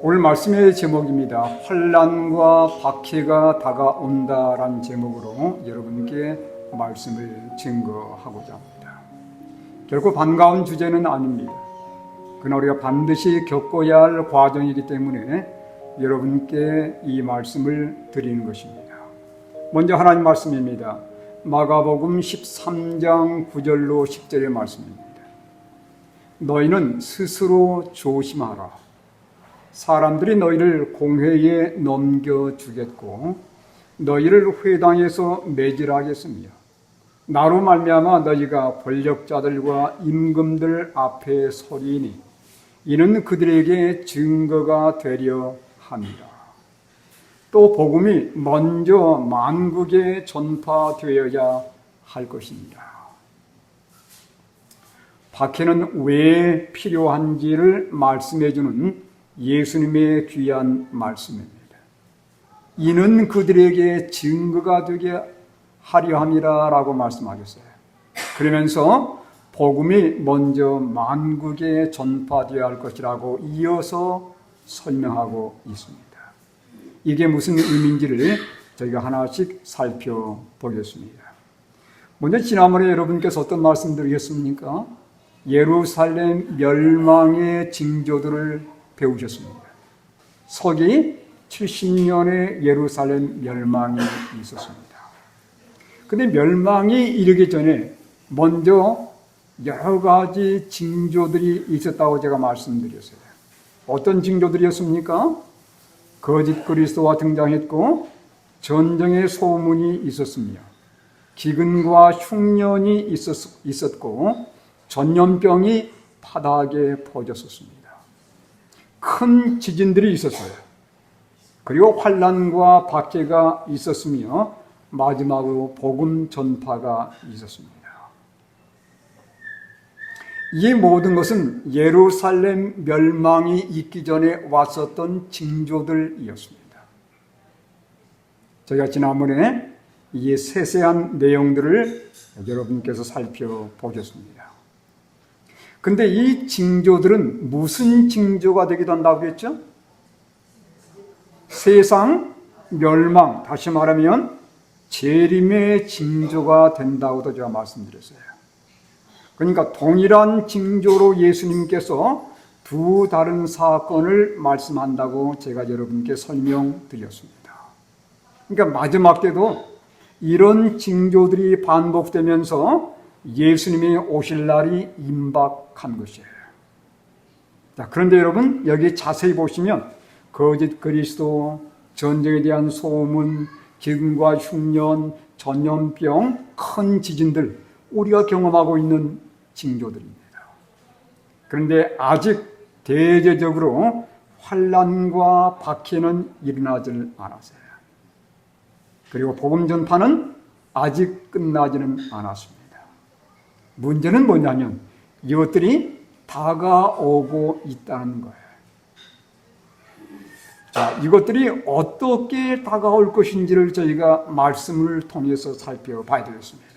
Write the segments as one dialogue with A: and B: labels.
A: 오늘 말씀의 제목입니다. 환난과 박해가 다가온다라는 제목으로 여러분께 말씀을 증거하고자 합니다. 결코 반가운 주제는 아닙니다. 그러나 우리가 반드시 겪어야 할 과정이기 때문에 여러분께 이 말씀을 드리는 것입니다. 먼저 하나님 말씀입니다. 마가복음 13장 9절로 10절의 말씀입니다. 너희는 스스로 조심하라. 사람들이 너희를 공회에 넘겨주겠고 너희를 회당에서 매질하겠으며 나로 말미암아 너희가 권력자들과 임금들 앞에 서리니 이는 그들에게 증거가 되려 함이라. 또 복음이 먼저 만국에 전파되어야 할 것입니다. 박해는 왜 필요한지를 말씀해 주는 예수님의 귀한 말씀입니다. 이는 그들에게 증거가 되게 하려 함이라 라고 말씀하셨어요. 그러면서 복음이 먼저 만국에 전파되어야 할 것이라고 이어서 설명하고 있습니다. 이게 무슨 의미인지를 저희가 하나씩 살펴보겠습니다. 먼저 지난번에 여러분께서 어떤 말씀 드리셨습니까? 예루살렘 멸망의 징조들을 배우셨습니다. 서기 70년에 예루살렘 멸망이 있었습니다. 근데 멸망이 이르기 전에 먼저 여러 가지 징조들이 있었다고 제가 말씀드렸어요. 어떤 징조들이었습니까? 거짓 그리스도가 등장했고 전쟁의 소문이 있었으며 기근과 흉년이 있었고 전염병이 바닥에 퍼졌었습니다. 큰 지진들이 있었어요. 그리고 환난과 박해가 있었으며 마지막으로 복음 전파가 있었습니다. 이 모든 것은 예루살렘 멸망이 있기 전에 왔었던 징조들이었습니다. 저희가 지난번에 이 세세한 내용들을 여러분께서 살펴보셨습니다. 근데 이 징조들은 무슨 징조가 되기도 한다고 했죠? 세상 멸망, 다시 말하면 재림의 징조가 된다고도 제가 말씀드렸어요. 그러니까 동일한 징조로 예수님께서 두 다른 사건을 말씀한다고 제가 여러분께 설명드렸습니다. 그러니까 마지막 때도 이런 징조들이 반복되면서 예수님이 오실 날이 임박한 것이에요. 자, 그런데 여러분 여기 자세히 보시면 거짓 그리스도, 전쟁에 대한 소문, 기근과 흉년, 전염병, 큰 지진들 우리가 경험하고 있는 징조들입니다. 그런데 아직 대대적으로 환난과 박해는 일어나지는 않았어요. 그리고 복음 전파는 아직 끝나지는 않았습니다. 문제는 뭐냐면 이것들이 다가오고 있다는 거예요. 자, 이것들이 어떻게 다가올 것인지를 저희가 말씀을 통해서 살펴봐야 되겠습니다.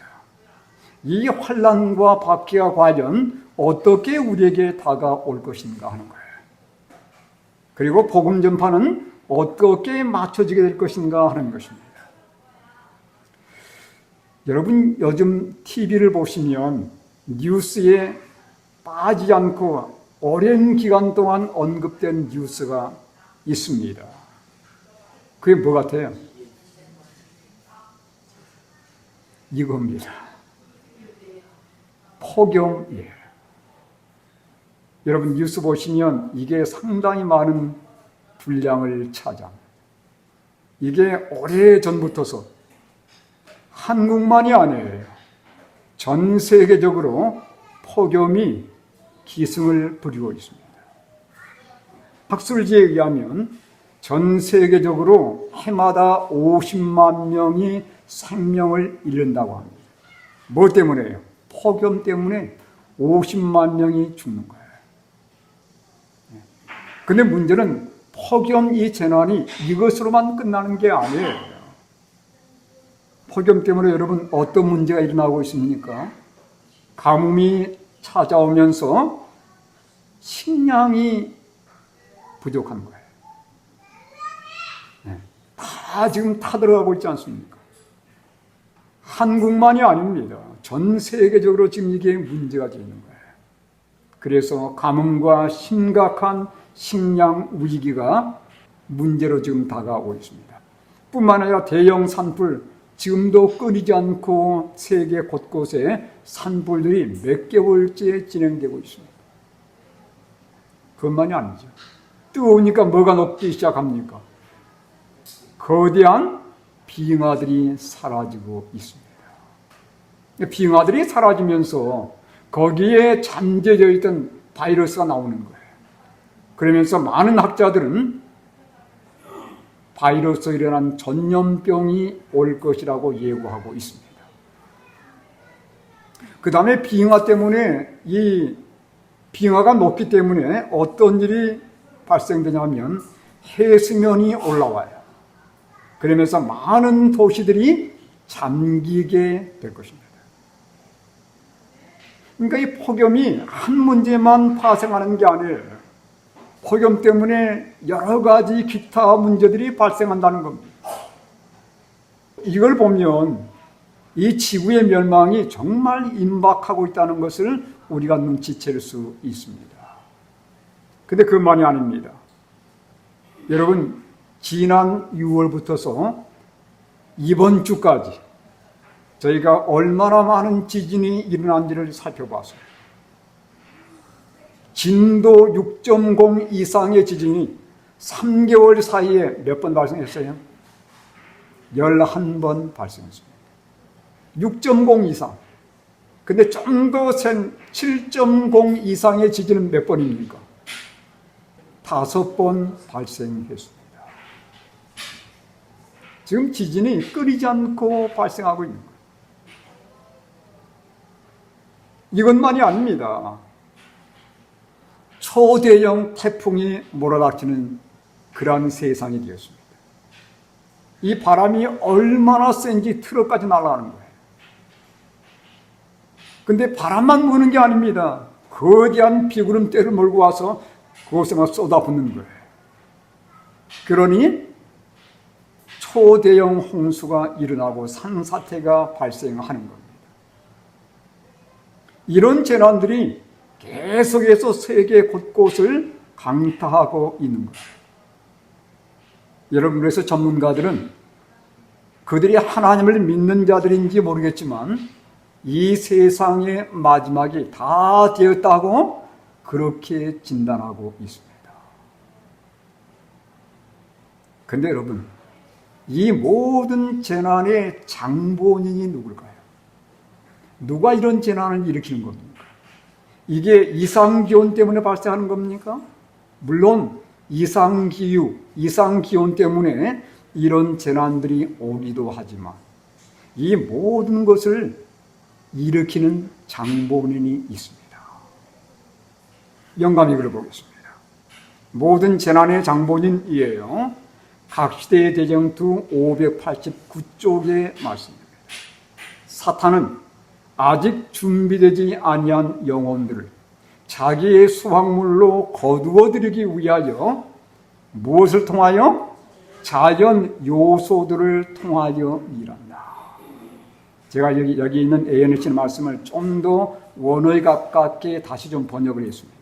A: 이 환난과 박해가 과연 어떻게 우리에게 다가올 것인가 하는 거예요. 그리고 복음 전파는 어떻게 맞춰지게 될 것인가 하는 것입니다. 여러분 요즘 TV를 보시면 뉴스에 빠지지 않고 오랜 기간 동안 언급된 뉴스가 있습니다. 그게 뭐 같아요? 이겁니다. 폭염이에요. 여러분 뉴스 보시면 이게 상당히 많은 분량을 차지합니다. 이게 오래전부터서 한국만이 아니에요. 전 세계적으로 폭염이 기승을 부리고 있습니다. 학술지에 의하면 전 세계적으로 해마다 50만 명이 생명을 잃는다고 합니다. 뭐 때문에요? 폭염 때문에 50만 명이 죽는 거예요. 그런데 문제는 폭염 이 재난이 이것으로만 끝나는 게 아니에요. 폭염 때문에 여러분 어떤 문제가 일어나고 있습니까? 가뭄이 찾아오면서 식량이 부족한 거예요. 다 지금 타들어가고 있지 않습니까? 한국만이 아닙니다. 전 세계적으로 지금 이게 문제가 되는 거예요. 그래서 가뭄과 심각한 식량 위기가 문제로 지금 다가오고 있습니다. 뿐만 아니라 대형 산불, 지금도 끊이지 않고 세계 곳곳에 산불들이 몇 개월째 진행되고 있습니다. 그것만이 아니죠. 뜨거우니까 뭐가 녹기 시작합니까? 거대한 빙하들이 사라지고 있습니다. 빙하들이 사라지면서 거기에 잠재져 있던 바이러스가 나오는 거예요. 그러면서 많은 학자들은 바이러스로 일어난 전염병이 올 것이라고 예고하고 있습니다. 그 다음에 빙하 때문에, 이 빙하가 높기 때문에 어떤 일이 발생되냐면 해수면이 올라와요. 그러면서 많은 도시들이 잠기게 될 것입니다. 그러니까 이 폭염이 한 문제만 발생하는 게 아니에요. 폭염 때문에 여러 가지 기타 문제들이 발생한다는 겁니다. 이걸 보면 이 지구의 멸망이 정말 임박하고 있다는 것을 우리가 눈치챌 수 있습니다. 근데 그것만이 아닙니다. 여러분, 지난 6월부터서 이번 주까지 저희가 얼마나 많은 지진이 일어난지를 살펴봤어요. 진도 6.0 이상의 지진이 3개월 사이에 몇 번 발생했어요? 11번 발생했습니다. 6.0 이상. 근데 좀 더 센 7.0 이상의 지진은 몇 번입니까? 5번 발생했습니다. 지금 지진이 끊이지 않고 발생하고 있는 거예요. 이것만이 아닙니다. 초대형 태풍이 몰아닥치는 그러한 세상이 되었습니다. 이 바람이 얼마나 센지 트럭까지 날아가는 거예요. 근데 바람만 부는 게 아닙니다. 거대한 비구름대를 몰고 와서 그곳에만 쏟아붓는 거예요. 그러니 초대형 홍수가 일어나고 산사태가 발생하는 겁니다. 이런 재난들이 계속해서 세계 곳곳을 강타하고 있는 거예요. 여러분, 그래서 전문가들은 그들이 하나님을 믿는 자들인지 모르겠지만 이 세상의 마지막이 다 되었다고 그렇게 진단하고 있습니다. 그런데 여러분, 이 모든 재난의 장본인이 누굴까요? 누가 이런 재난을 일으키는 겁니까? 이게 이상기온 때문에 발생하는 겁니까? 물론 이상기후, 이상기온 때문에 이런 재난들이 오기도 하지만 이 모든 것을 일으키는 장본인이 있습니다. 영감이 글을 보겠습니다. 모든 재난의 장본인이에요. 각 시대의 대정투 589쪽의 말씀입니다. 사탄은 아직 준비되지 아니한 영혼들을 자기의 수확물로 거두어들이기 위하여 무엇을 통하여? 자연 요소들을 통하여 일한다. 제가 여기 있는 ANH의 말씀을 좀 더 원어에 가깝게 다시 좀 번역을 했습니다.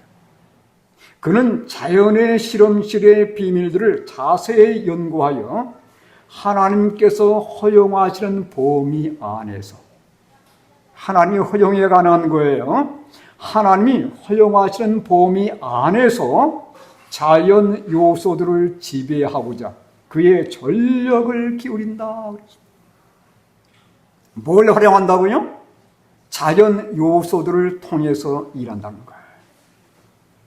A: 그는 자연의 실험실의 비밀들을 자세히 연구하여 하나님께서 허용하시는 범위 안에서, 하나님이 허용해 가능한 거예요. 하나님이 허용하시는 범위 안에서 자연 요소들을 지배하고자 그의 전력을 기울인다. 뭘 활용한다고요? 자연 요소들을 통해서 일한다는 거예요.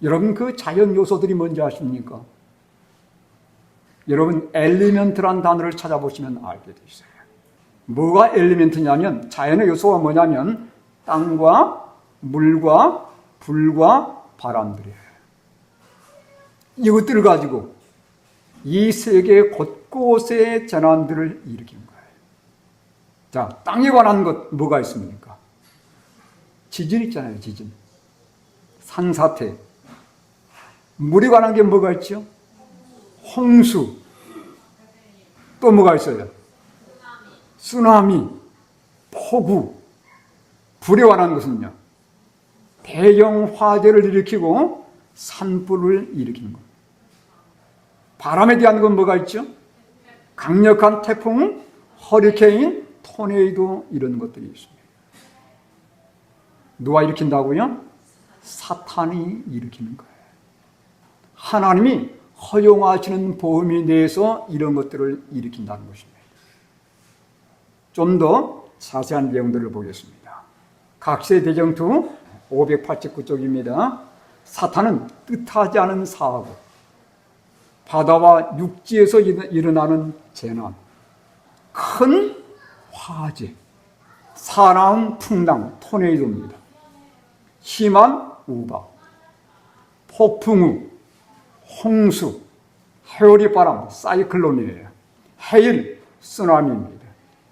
A: 여러분, 그 자연 요소들이 뭔지 아십니까? 여러분, 엘리멘트란 단어를 찾아보시면 알게 되세요. 뭐가 엘리멘트냐면, 자연의 요소가 뭐냐면 땅과 물과 불과 바람들이에요. 이것들을 가지고 이 세계 곳곳의 재난들을 일으키는 거예요. 자, 땅에 관한 것 뭐가 있습니까? 지진 있잖아요, 지진. 산사태. 물에 관한 게 뭐가 있죠? 홍수. 또 뭐가 있어요? 쓰나미, 폭우. 불에 관한 것은요, 대형 화재를 일으키고 산불을 일으키는 겁니다. 바람에 대한 건 뭐가 있죠? 강력한 태풍, 허리케인, 토네이도 이런 것들이 있습니다. 누가 일으킨다고요? 사탄이 일으키는 거예요. 하나님이 허용하시는 범위 내에서 이런 것들을 일으킨다는 것입니다. 좀 더 자세한 내용들을 보겠습니다. 각세대정투 589쪽입니다. 사탄은 뜻하지 않은 사고, 바다와 육지에서 일어나는 재난, 큰 화재, 사나운 풍랑, 토네이도입니다. 심한 우박, 폭풍우, 홍수, 해오리 바람, 사이클론이에요. 해일, 쓰나미입니다.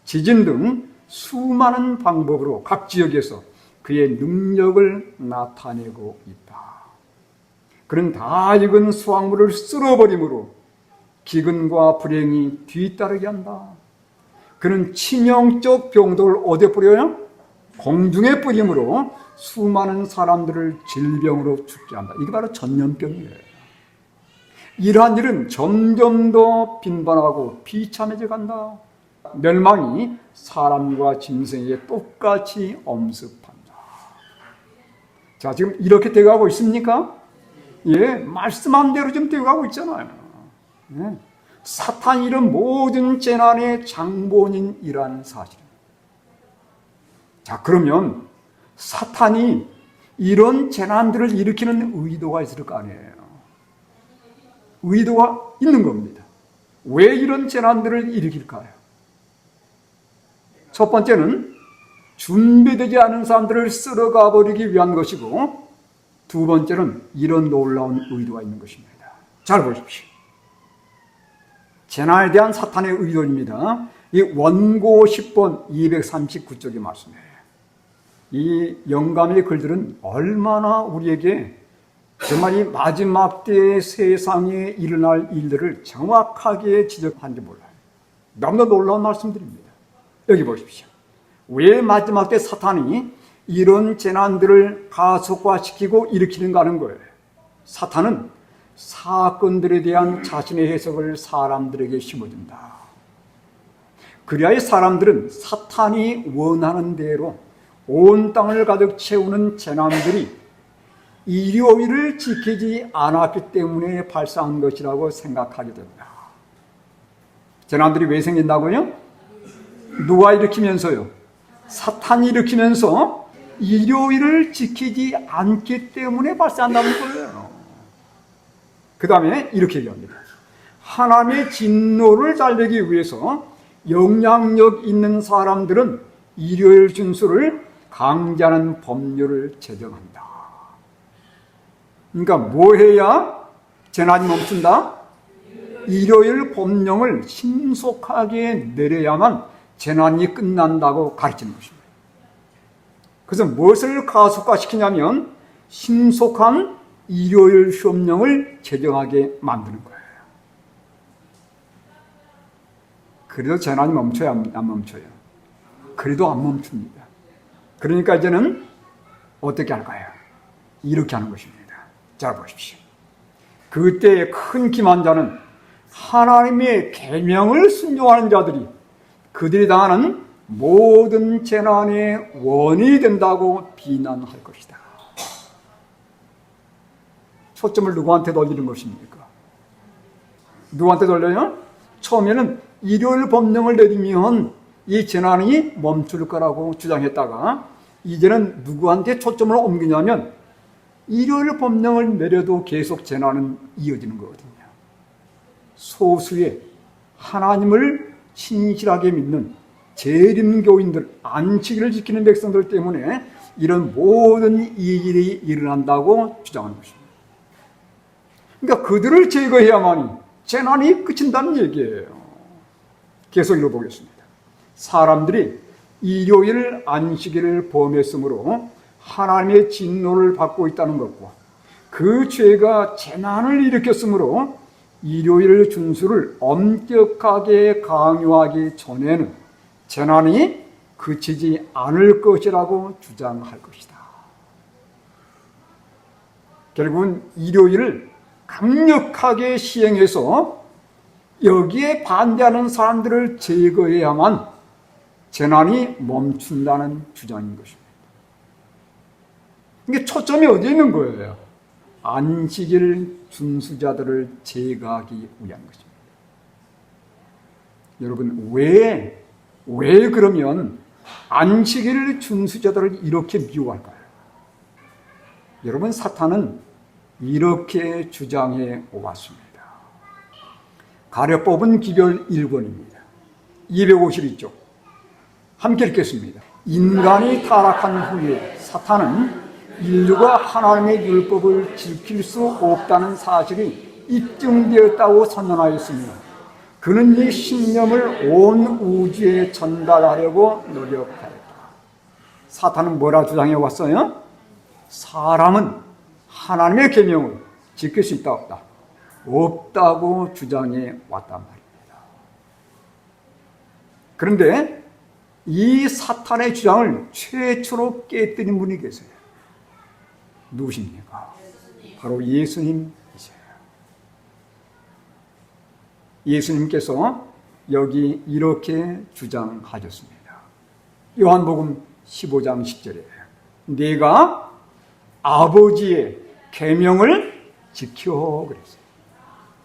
A: 지진 등 수많은 방법으로 각 지역에서 그의 능력을 나타내고 있다. 그는 다 익은 수확물을 쓸어버림으로 기근과 불행이 뒤따르게 한다. 그는 치명적 병도를 어디에 뿌려요? 공중에 뿌림으로 수많은 사람들을 질병으로 죽게 한다. 이게 바로 전염병이에요. 이러한 일은 점점 더 빈번하고 비참해져 간다. 멸망이 사람과 짐승에게 똑같이 엄습한다. 자, 지금 이렇게 되어가고 있습니까? 예, 말씀한 대로 지금 되어가고 있잖아요. 예. 사탄이 이런 모든 재난의 장본인이라는 사실입니다. 자, 그러면 사탄이 이런 재난들을 일으키는 의도가 있을 거 아니에요. 의도가 있는 겁니다. 왜 이런 재난들을 일으킬까요? 첫 번째는 준비되지 않은 사람들을 쓸어가 버리기 위한 것이고, 두 번째는 이런 놀라운 의도가 있는 것입니다. 잘 보십시오. 재난에 대한 사탄의 의도입니다. 이 원고 10번 239쪽의 말씀이에요. 이 영감의 글들은 얼마나 우리에게 정말 이 마지막 때의 세상에 일어날 일들을 정확하게 지적하는지 몰라요. 너무나 놀라운 말씀들입니다. 여기 보십시오. 왜 마지막 때 사탄이 이런 재난들을 가속화시키고 일으키는가 하는 거예요. 사탄은 사건들에 대한 자신의 해석을 사람들에게 심어준다. 그리하여 사람들은 사탄이 원하는 대로 온 땅을 가득 채우는 재난들이 일요일을 지키지 않았기 때문에 발생한 것이라고 생각하게 됩니다. 재난들이 왜 생긴다고요? 누가 일으키면서요? 사탄이 일으키면서 일요일을 지키지 않기 때문에 발생한다는 거예요. 그 다음에 이렇게 얘기합니다. 하나님의 진노를 달래기 위해서 영향력 있는 사람들은 일요일 준수를 강제하는 법률을 제정한다. 그러니까 뭐 해야 재난이 멈춘다? 일요일 법령을 신속하게 내려야만 재난이 끝난다고 가르치는 것입니다. 그래서 무엇을 가속화시키냐면 신속한 일요일 휴업령을 제정하게 만드는 거예요. 그래도 재난이 멈춰야 안 멈춰요? 그래도 안 멈춥니다. 그러니까 이제는 어떻게 할까요? 이렇게 하는 것입니다. 자, 보십시오. 그때의 큰 기만자는 하나님의 계명을 순종하는 자들이 그들이 당하는 모든 재난의 원인이 된다고 비난할 것이다. 초점을 누구한테 돌리는 것입니까? 누구한테 돌려요? 처음에는 일요일 법령을 내리면 이 재난이 멈출 거라고 주장했다가 이제는 누구한테 초점을 옮기냐면 일요일 법령을 내려도 계속 재난은 이어지는 거거든요. 소수의 하나님을 신실하게 믿는 재림교인들, 안식일을 지키는 백성들 때문에 이런 모든 일이 일어난다고 주장하는 것입니다. 그러니까 그들을 제거해야만이 재난이 그친다는 얘기예요. 계속 읽어보겠습니다. 사람들이 일요일 안식일을 범했으므로 하나님의 진노를 받고 있다는 것과 그 죄가 재난을 일으켰으므로 일요일 준수를 엄격하게 강요하기 전에는 재난이 그치지 않을 것이라고 주장할 것이다. 결국은 일요일을 강력하게 시행해서 여기에 반대하는 사람들을 제거해야만 재난이 멈춘다는 주장인 것입니다. 이게 초점이 어디에 있는 거예요? 안식일 준수자들을 제거하기 위한 것입니다. 여러분, 왜 그러면 안식일 준수자들을 이렇게 미워할까요? 여러분, 사탄은 이렇게 주장해 왔습니다. 가려뽑은 기별 1권입니다. 252쪽. 함께 읽겠습니다. 인간이 타락한 후에 사탄은 인류가 하나님의 율법을 지킬 수 없다는 사실이 입증되었다고 선언하였으며 그는 이 신념을 온 우주에 전달하려고 노력하였다. 사탄은 뭐라 주장해 왔어요? 사람은 하나님의 계명을 지킬 수 있다 없다? 없다고 주장해 왔단 말입니다. 그런데 이 사탄의 주장을 최초로 깨뜨린 분이 계세요. 누구십니까? 바로 예수님이세요. 예수님께서 여기 이렇게 주장하셨습니다. 요한복음 15장 10절에 네가 아버지의 계명을 지켜 그랬어요.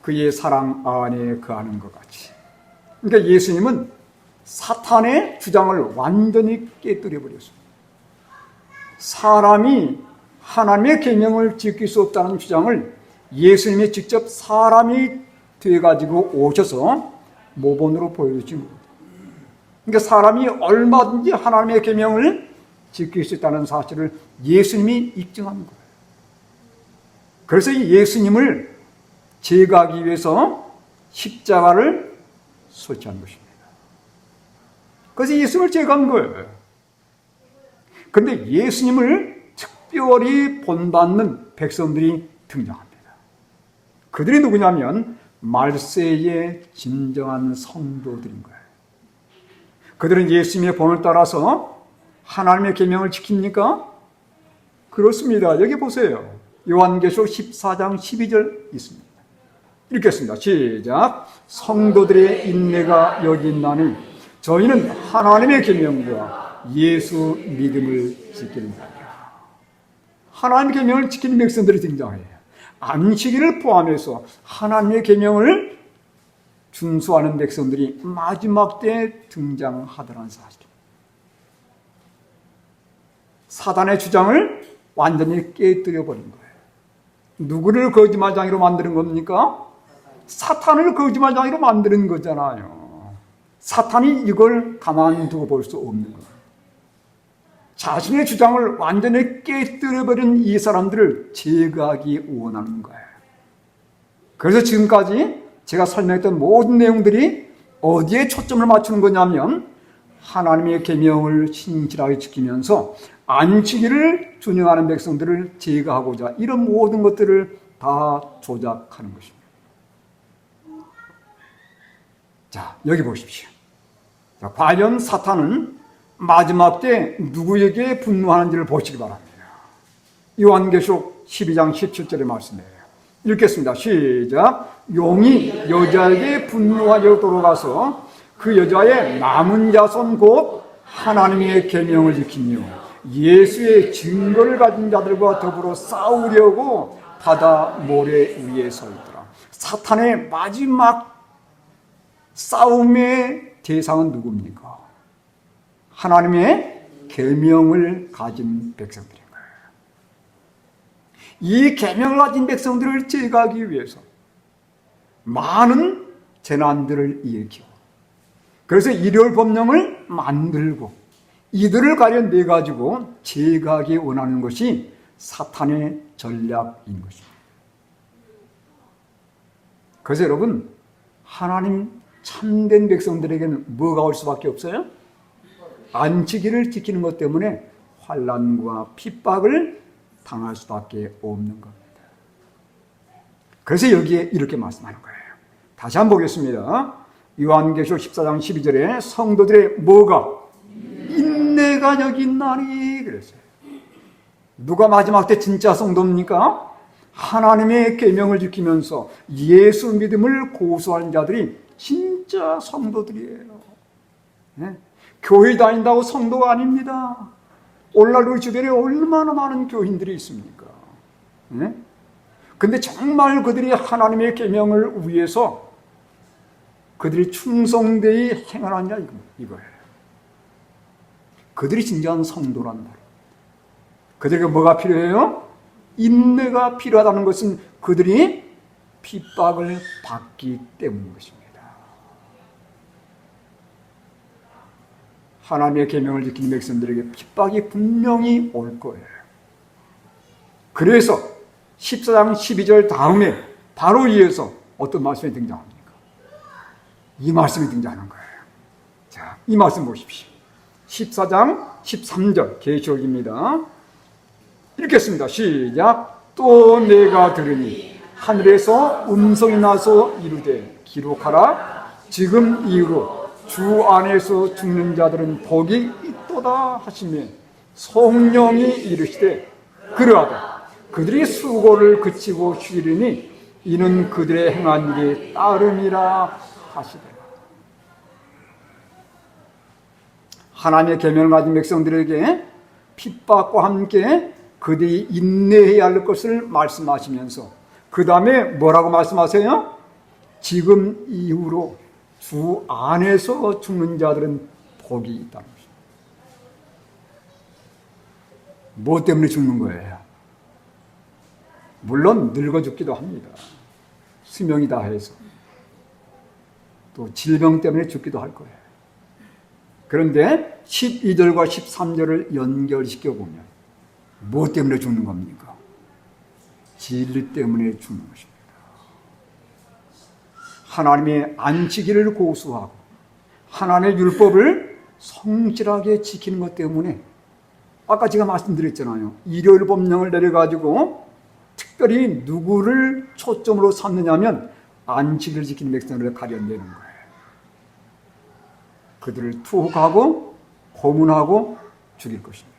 A: 그의 사랑 안에 거하는 것 같이. 그러니까 예수님은 사탄의 주장을 완전히 깨뜨려 버렸습니다. 사람이 하나님의 계명을 지킬 수 없다는 주장을 예수님이 직접 사람이 돼가지고 오셔서 모본으로 보여주신 겁니다. 그러니까 사람이 얼마든지 하나님의 계명을 지킬 수 있다는 사실을 예수님이 입증한 거예요. 그래서 이 예수님을 제거하기 위해서 십자가를 설치한 것입니다. 그래서 예수님을 제거한 거예요. 그런데 예수님을 특별히 본받는 백성들이 등장합니다. 그들이 누구냐면 말세의 진정한 성도들인 거예요. 그들은 예수님의 본을 따라서 하나님의 계명을 지킵니까? 그렇습니다. 여기 보세요. 요한계시록 14장 12절 있습니다. 읽겠습니다. 시작. 성도들의 인내가 여기 있나니 저희는 하나님의 계명과 예수 믿음을 지키는다. 하나님의 계명을 지키는 백성들이 등장해요. 안식일을 포함해서 하나님의 계명을 준수하는 백성들이 마지막 때에 등장하더라는 사실입니다. 사단의 주장을 완전히 깨뜨려버린 거예요. 누구를 거짓말쟁이로 만드는 겁니까? 사탄을 거짓말쟁이로 만드는 거잖아요. 사탄이 이걸 가만두고 볼 수 없는 거예요. 자신의 주장을 완전히 깨뜨려버린 이 사람들을 제거하기 원하는 거예요. 그래서 지금까지 제가 설명했던 모든 내용들이 어디에 초점을 맞추는 거냐면 하나님의 계명을 신실하게 지키면서 안식일을 준행하는 백성들을 제거하고자 이런 모든 것들을 다 조작하는 것입니다. 자, 여기 보십시오. 자, 과연 사탄은 마지막 때 누구에게 분노하는지를 보시기 바랍니다. 요한계시록 12장 17절의 말씀이에요. 읽겠습니다. 시작. 용이 여자에게 분노하여 돌아가서 그 여자의 남은 자손 곧 하나님의 계명을 지키며 예수의 증거를 가진 자들과 더불어 싸우려고 바다 모래 위에 서 있더라. 사탄의 마지막 싸움의 대상은 누굽니까? 하나님의 계명을 가진 백성들인 거예요. 이 계명을 가진 백성들을 제거하기 위해서 많은 재난들을 일으키고 그래서 일요일 법령을 만들고 이들을 가려내 가지고 제거하기 원하는 것이 사탄의 전략인 것입니다. 그래서 여러분, 하나님 참된 백성들에게는 뭐가 올 수밖에 없어요? 안식일을 지키는 것 때문에 환난과 핍박을 당할 수밖에 없는 겁니다. 그래서 여기에 이렇게 말씀하는 거예요. 다시 한번 보겠습니다. 요한계시록 14장 12절에 성도들의 뭐가? 인내가 여기 있나니 그랬어요. 누가 마지막 때 진짜 성도입니까? 하나님의 계명을 지키면서 예수 믿음을 고수하는 자들이 진짜 성도들이에요. 네? 교회 다닌다고 성도가 아닙니다. 오늘날 우리 주변에 얼마나 많은 교인들이 있습니까? 네? 근데 정말 그들이 하나님의 계명을 위해서 그들이 충성되이 행하느냐 이거예요. 그들이 진정한 성도란 말이에요. 그들에게 뭐가 필요해요? 인내가 필요하다는 것은 그들이 핍박을 받기 때문인 것입니다. 하나님의 계명을 지키는 백성들에게 핍박이 분명히 올 거예요. 그래서 14장 12절 다음에 바로 이어서 어떤 말씀이 등장합니까? 이 말씀이 등장하는 거예요. 자, 이 말씀 보십시오. 14장 13절 계시록입니다. 읽겠습니다. 시작. 또 내가 들으니 하늘에서 음성이 나서 이르되 기록하라. 지금 이후로 주 안에서 죽는 자들은 복이 있도다 하시며 성령이 이르시되 그러하다. 그들이 수고를 그치고 쉬리니 이는 그들의 행한 일에 따름이라 하시더라. 하나님의 계명을 가진 백성들에게 핍박과 함께 그들이 인내해야 할 것을 말씀하시면서 그 다음에 뭐라고 말씀하세요? 지금 이후로 주 안에서 죽는 자들은 복이 있다는 것입니다. 뭐 때문에 죽는 거예요? 물론 늙어 죽기도 합니다. 수명이 다해서. 또 질병 때문에 죽기도 할 거예요. 그런데 12절과 13절을 연결시켜 보면 무엇 때문에 죽는 겁니까? 진리 때문에 죽는 것입니다. 하나님의 안식일을 고수하고 하나님의 율법을 성실하게 지키는 것 때문에 아까 제가 말씀드렸잖아요. 일요일 법령을 내려가지고 특별히 누구를 초점으로 삼느냐면 안식일을 지키는 백성들을 가려내는 거예요. 그들을 투옥하고 고문하고 죽일 것입니다.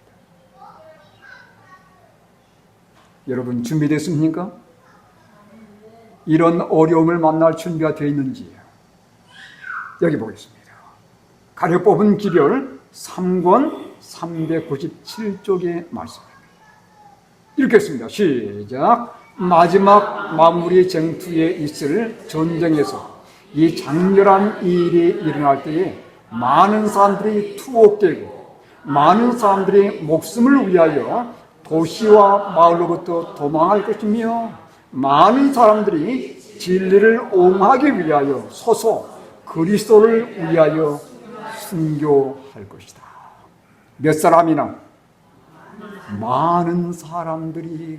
A: 여러분 준비됐습니까? 이런 어려움을 만날 준비가 되어 있는지 여기 보겠습니다. 가려 뽑은 기별 3권 397쪽의 말씀입니다. 읽겠습니다. 시작. 마지막 마무리 쟁투에 있을 전쟁에서 이 장렬한 일이 일어날 때에 많은 사람들이 투옥되고 많은 사람들이 목숨을 위하여 도시와 마을로부터 도망할 것이며 많은 사람들이 진리를 옹호하기 위하여 서서 그리스도를 위하여 순교할 것이다. 몇 사람이나? 많은 사람들이.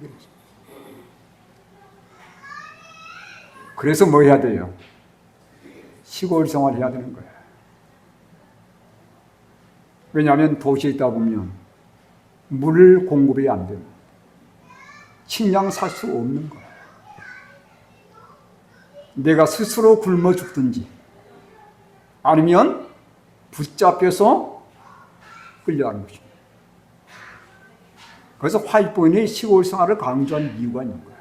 A: 그래서 뭐 해야 돼요? 시골 생활해야 되는 거예요. 왜냐하면 도시에 있다 보면 물 공급이 안 되고 식량 살 수 없는 거예요. 내가 스스로 굶어 죽든지 아니면 붙잡혀서 끌려가는 것입니다. 그래서 화이트보인이 시골 생활을 강조한 이유가 있는 거예요.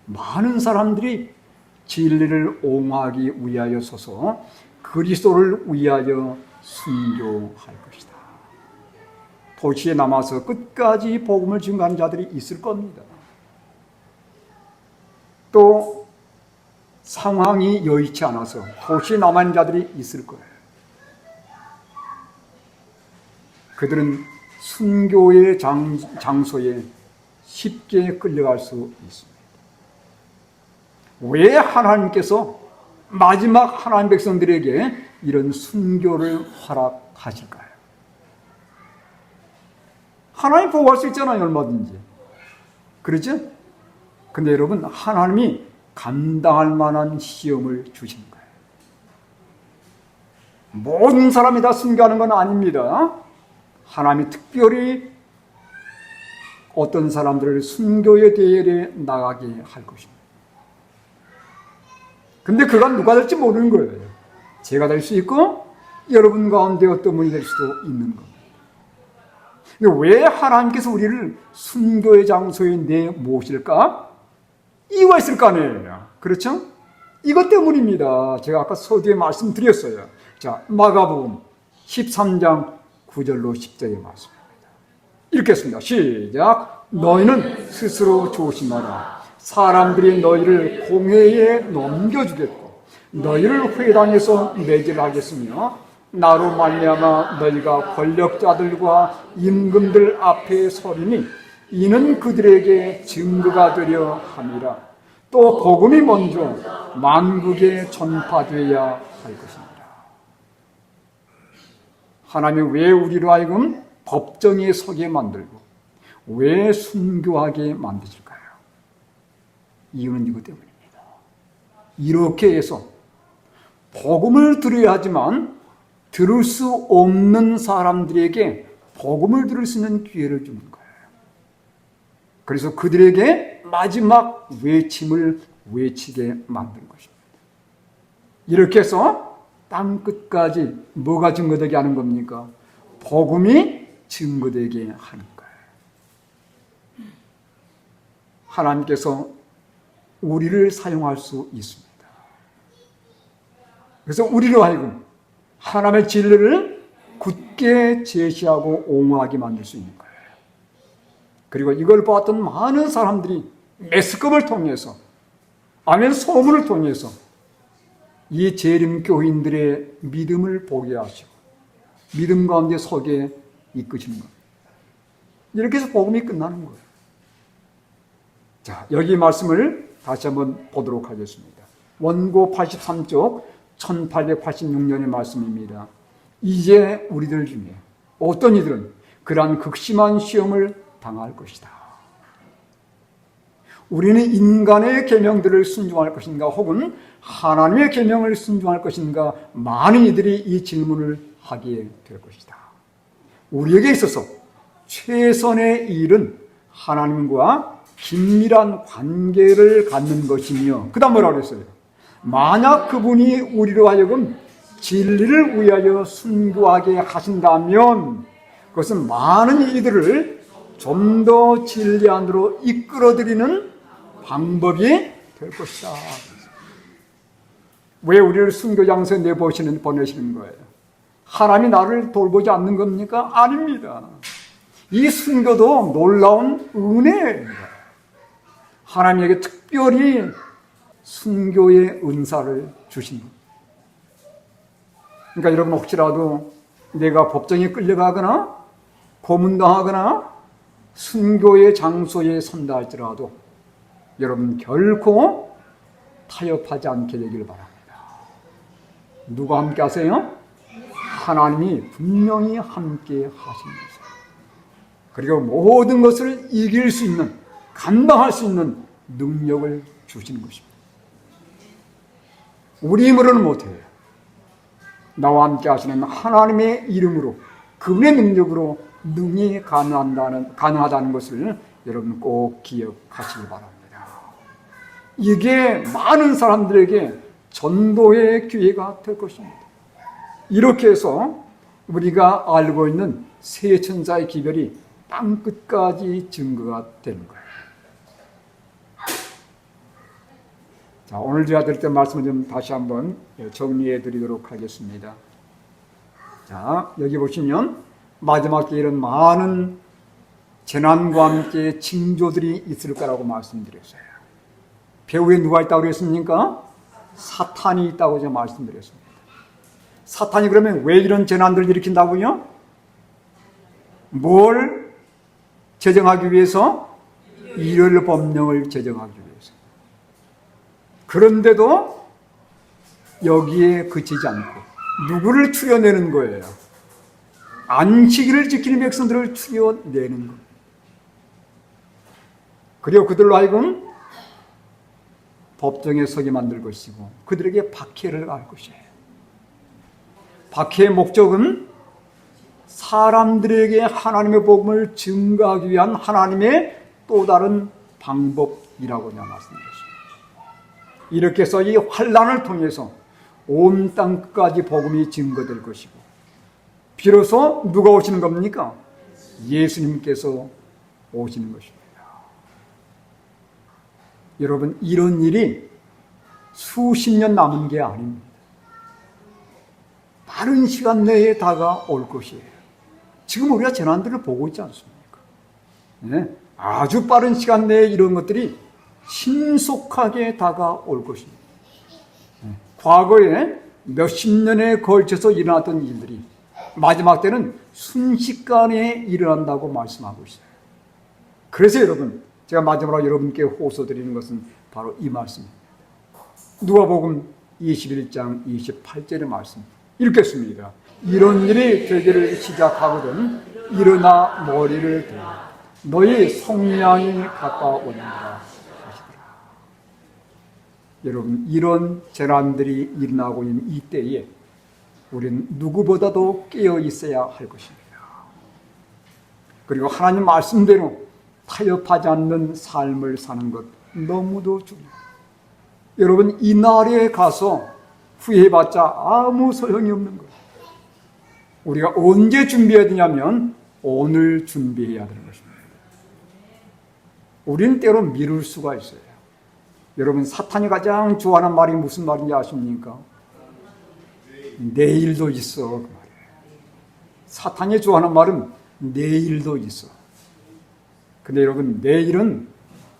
A: 많은 사람들이 진리를 옹호하기 위하여 서서 그리스도를 위하여 순교할 것이다. 도시에 남아서 끝까지 복음을 증거하는 자들이 있을 겁니다. 또 상황이 여의치 않아서 도시에 남아있는 자들이 있을 거예요. 그들은 순교의 장소에 쉽게 끌려갈 수 있습니다. 왜 하나님께서 마지막 하나님 백성들에게 이런 순교를 허락하실까요? 하나님 보호할 수 있잖아요, 얼마든지. 그렇죠? 근데 여러분, 하나님이 감당할 만한 시험을 주시는 거예요. 모든 사람이 다 순교하는 건 아닙니다. 하나님이 특별히 어떤 사람들을 순교의 대열에 나가게 할 것입니다. 근데 그가 누가 될지 모르는 거예요. 제가 될 수 있고 여러분 가운데 어떤 분이 될 수도 있는 겁니다. 근데 왜 하나님께서 우리를 순교의 장소에 내모실까? 이유가 있을 거 아니에요. 그렇죠? 이것 때문입니다. 제가 아까 서두에 말씀드렸어요. 자, 마가복음 13장 9절로 10절의 말씀입니다. 이렇게 했습니다. 시작. 너희는 스스로 조심하라. 사람들이 너희를 공회에 넘겨주겠고 너희를 회당에서 매질하겠으며 나로 말미암아 너희가 권력자들과 임금들 앞에 서리니 이는 그들에게 증거가 되려 함이라. 또 복음이 먼저 만국에 전파되어야 할 것입니다. 하나님이 왜 우리로 하여금 법정에 서게 만들고 왜 순교하게 만드실까요? 이유는 이것 때문입니다. 이렇게 해서 복음을 들어야 하지만 들을 수 없는 사람들에게 복음을 들을 수 있는 기회를 주는 거예요. 그래서 그들에게 마지막 외침을 외치게 만든 것입니다. 이렇게 해서 땅 끝까지 뭐가 증거되게 하는 겁니까? 복음이 증거되게 하는 거예요. 하나님께서 우리를 사용할 수 있습니다. 그래서 우리로 하여금 하나님의 진리를 굳게 제시하고 옹호하게 만들 수 있는 거예요. 그리고 이걸 보았던 많은 사람들이 매스컴을 통해서 아멘 소문을 통해서 이 재림 교인들의 믿음을 보게 하시고 믿음 가운데 서게 이끄시는 겁니다. 이렇게 해서 복음이 끝나는 거예요. 자, 여기 말씀을 다시 한번 보도록 하겠습니다. 원고 83쪽 1886년의 말씀입니다. 이제 우리들 중에 어떤 이들은 그러한 극심한 시험을 당할 것이다. 우리는 인간의 계명들을 순종할 것인가 혹은 하나님의 계명을 순종할 것인가 많은 이들이 이 질문을 하게 될 것이다. 우리에게 있어서 최선의 일은 하나님과 긴밀한 관계를 갖는 것이며 그 다음 뭐라고 했어요? 만약 그분이 우리로 하여금 진리를 위하여 순교하게 하신다면 그것은 많은 이들을 좀 더 진리 안으로 이끌어들이는 방법이 될 것이다. 왜 우리를 순교 장소에 보내시는 거예요? 하나님이 나를 돌보지 않는 겁니까? 아닙니다. 이 순교도 놀라운 은혜입니다. 하나님에게 특별히 순교의 은사를 주신 것. 그러니까 여러분 혹시라도 내가 법정에 끌려가거나 고문당하거나 순교의 장소에 선다 할지라도 여러분 결코 타협하지 않게 되기를 바랍니다. 누가 함께 하세요? 하나님이 분명히 함께 하십니다. 그리고 모든 것을 이길 수 있는, 감당할 수 있는 능력을 주시는 것입니다. 우리 힘으로는 못해요. 나와 함께 하시는 하나님의 이름으로, 그분의 능력으로 능히 가능하다는 것을 여러분 꼭 기억하시기 바랍니다. 이게 많은 사람들에게 전도의 기회가 될 것입니다. 이렇게 해서 우리가 알고 있는 세 천사의 기별이 땅 끝까지 증거가 되는 거예요. 자, 오늘 제가 드릴 때 말씀을 좀 다시 한번 정리해 드리도록 하겠습니다. 자, 여기 보시면 마지막 때 이런 많은 재난과 함께 징조들이 있을 거라고 말씀드렸어요. 배후에 누가 있다고 그랬습니까? 사탄이 있다고 제가 말씀드렸습니다. 사탄이 그러면 왜 이런 재난들을 일으킨다고요? 뭘 제정하기 위해서? 일월 법령을 제정하기 위해서. 그런데도 여기에 그치지 않고 누구를 추려내는 거예요? 안식일을 지키는 백성들을 추려내는 것. 그리고 그들로 하여금 법정에 서게 만들 것이고 그들에게 박해를 가할 것이에요. 박해의 목적은 사람들에게 하나님의 복음을 증거하기 위한 하나님의 또 다른 방법이라고 말씀드렸습니다. 이렇게 해서 이 환난을 통해서 온 땅까지 복음이 증거될 것이고, 비로소 누가 오시는 겁니까? 예수님께서 오시는 것입니다. 여러분, 이런 일이 수십 년 남은 게 아닙니다. 빠른 시간 내에 다가올 것이에요. 지금 우리가 재난들을 보고 있지 않습니까? 네? 아주 빠른 시간 내에 이런 것들이 신속하게 다가올 것입니다. 과거에 몇십 년에 걸쳐서 일어났던 일들이 마지막 때는 순식간에 일어난다고 말씀하고 있어요. 그래서 여러분, 제가 마지막으로 여러분께 호소드리는 것은 바로 이 말씀입니다. 누가복음 21장 28절의 말씀 읽겠습니다. 이런 일이 되기를 시작하거든 일어나 머리를 대 너희 속량이 가까웠느니라 하시더라. 여러분, 이런 재난들이 일어나고 있는 이 때에 우리는 누구보다도 깨어 있어야 할 것입니다. 그리고 하나님 말씀대로 타협하지 않는 삶을 사는 것 너무도 중요해요. 여러분, 이 날에 가서 후회해봤자 아무 소용이 없는 거예요. 우리가 언제 준비해야 되냐면 오늘 준비해야 되는 것입니다. 우리는 때로 미룰 수가 있어요. 여러분, 사탄이 가장 좋아하는 말이 무슨 말인지 아십니까? 내일도 있어, 그 말이에요. 사탄이 좋아하는 말은 내일도 있어. 근데 여러분, 내일은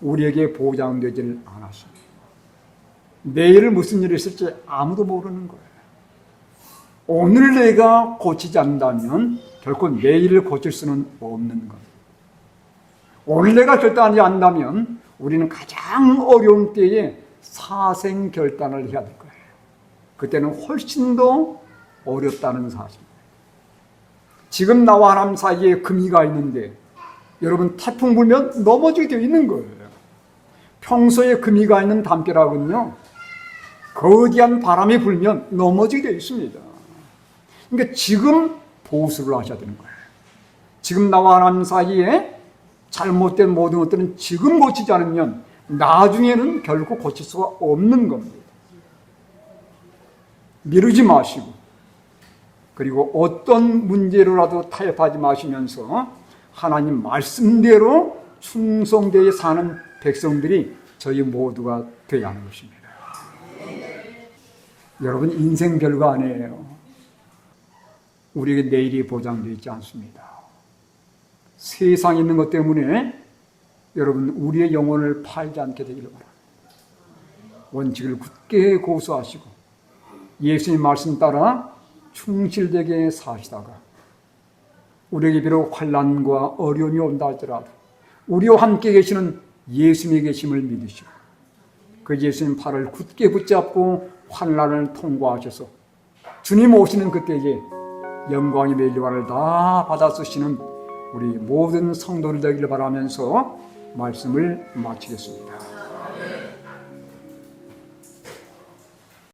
A: 우리에게 보장되질 않았습니다. 내일 무슨 일이 있을지 아무도 모르는 거예요. 오늘 내가 고치지 않는다면 결코 내일을 고칠 수는 없는 겁니다. 오늘 내가 결단하지 않는다면 우리는 가장 어려운 때에 사생 결단을 해야 될 거예요. 그때는 훨씬 더 어렵다는 사실입니다. 지금 나와 하나님 사이에 금이가 있는데 여러분, 태풍 불면 넘어지게 되어 있는 거예요. 평소에 금이가 있는 담벼락은요, 거대한 바람이 불면 넘어지게 되어 있습니다. 그러니까 지금 보수를 하셔야 되는 거예요. 지금 나와 하나님 사이에 잘못된 모든 것들은 지금 고치지 않으면 나중에는 결코 고칠 수가 없는 겁니다. 미루지 마시고, 그리고 어떤 문제로라도 타협하지 마시면서 하나님 말씀대로 충성되게 사는 백성들이 저희 모두가 되어야 하는 것입니다. 여러분, 인생 별거 아니에요. 우리에게 내일이 보장되어 있지 않습니다. 세상에 있는 것 때문에 여러분, 우리의 영혼을 팔지 않게 되기를 바랍니다. 원칙을 굳게 고수하시고 예수님 말씀 따라 충실되게 사시다가 우리에게 비록 환난과 어려움이 온다 할지라도 우리와 함께 계시는 예수님의 계심을 믿으시고 그 예수님 팔을 굳게 붙잡고 환난을 통과하셔서 주님 오시는 그때에 영광의 멸류관을 다 받아 쓰시는 우리 모든 성도들 되기를 바라면서 말씀을 마치겠습니다.